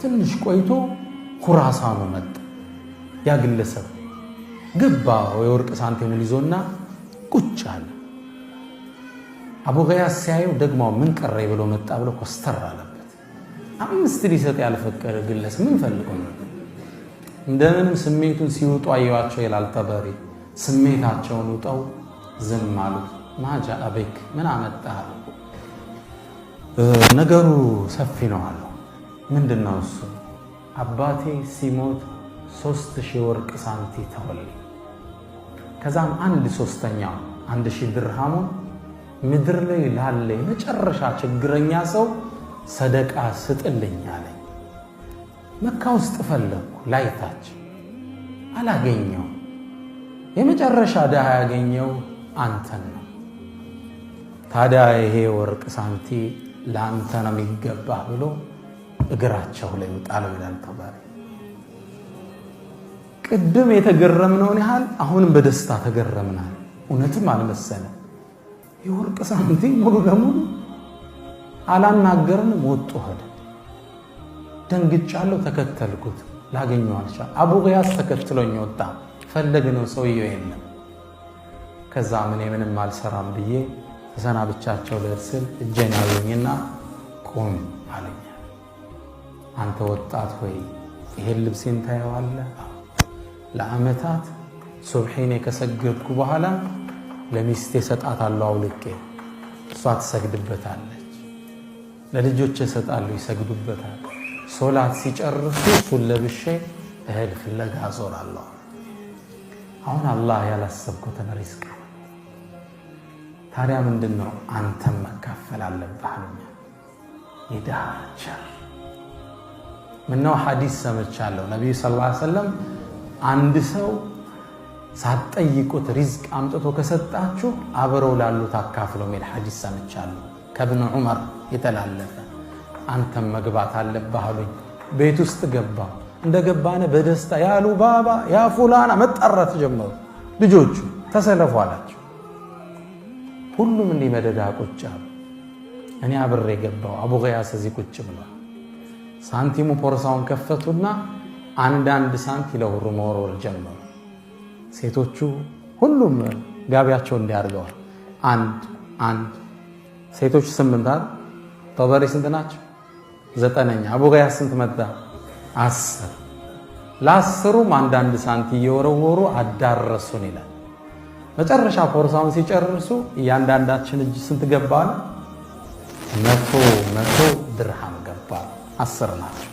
ትንሽ ቆይቶ ኩራሳኑ መጣ። ያ ግለሰብ ገባ የወርቅ ሳንቲሙን ይዞና ቁጭ አለ። አቡ ገያስ ሲያየው ደግሞ ምን ቀረይ ብሎ መጣ ብሎ ኮስተር አለበት። 5 ሊሰጥ ያልፈቀደ ግለሰብ ምን ፈልጎ ነው? እንደምንም ስሜቱን ሲውጡ አየዋቸው ይላል ጠበሪ። ስሜታቸውን ውጠው ዝም አሉት። ማጃ አበክ ምን አመጣህ? ነገሩ ሰፊ ነው አለው። ምንድነው እሱ? አባቴ ሲሞት 3000 ወርቅ ሳንቲ ተወልይ። ከዛም 1/3 1000 ድርሃሙን ምድር ላይ ላለ የመጨረሻ ችግረኛ ሰው ሰደቃ ስጥልኝ አለኝ። መካ ውስጥ ፈለኩ ላይታች አላገኘው። የመጨረሻ ዳህ ያገኘው አንተን ነው። ታዲያ ይሄ ወርቅ ሳንቲ ለአንተ ነው የሚገባህ ብሎ እግራቸው ላይ ጣለው ይላል ጠበሪ። ቅድም የተገረምነውን ያህል አሁንም በደስታ ተገረምናል። እውነትም አልመሰለም። የወርቅ ሳንቲ ሙሉ ለሙሉ አላናገርንም፣ ወጡ ሄደ። ደንግጫለሁ፣ ተከተልኩት። ላገኘው አልቻልኩም። አቡ ገያስ ተከትሎኝ ወጣ። ፈለግነው፣ ሰውየው የለም። ከዛ ምንም አልሰራም ብዬ ተሰናብቻቸው ልስል እጄን ያዘኝና ቁም አለኝ። አንተ ወጣት ሆይ ይሄን ልብሴን ታየዋለህ? ለዓመታት ሱብሒን ከሰገድኩ በኋላ ለሚስቴ ሰጣታለሁ አውልቄ፣ እሷ ትሰግድበታለች። ለልጆቼ ሰጣለሁ ይሰግዱበታል። ሶላት ሲጨርሱ እሱን ለብሼ እህል ፍለጋ ዞራለሁ። አሁን አላህ ያላሰብኩትን ሪዝቅ ታዲያ ምንድነው? አንተም መካፈል አለብህ። ይዳቻል ምነው ሐዲስ ሰምቻለሁ። ነብዩ ሰለላሁ ዐለይሂ ወሰለም አንድ ሰው ሳትጠይቁት ሪዝቅ አምጥቶ ከሰጣችሁ አብረው ላሉት አካፍለው የሚል ሐዲስ ሰምቻለሁ ከኢብኑ ዑመር የተላለፈ። አንተም መግባት አለብህ አሉኝ። ቤት ውስጥ ገባ። እንደገባነ በደስታ ያሉ ባባ ያ ፉላና መጣራት ጀመሩ። ልጆቹ ተሰለፉ አላቸው። ሁሉም እንዲህ መደዳ ቁጭ አሉ። እኔ አብሬ ገባው። አቡ ገያስ እዚህ ቁጭ ብሏል። ሳንቲሙ ፖርሳውን ከፈቱና አንዳንድ ሳንቲ ለሁሩ መወርወር ጀመሩ። ሴቶቹ ሁሉም ጋቢያቸው እንዲያርገዋል። አንድ ሴቶቹ 8 ጠበሪ ስንት ናቸው? 9ኛ። አቡ ገያስ ስንት መጣ? 10። ለ10ሩም አንዳንድ ሳንቲ እየወረወሩ አዳረሱን ይላል። መጨረሻ ፖርሳውን ሲጨርሱ እያንዳንዳችን እጅ ስንት ገባል? 100 ድርሃም ገባል። 10 ናቸው።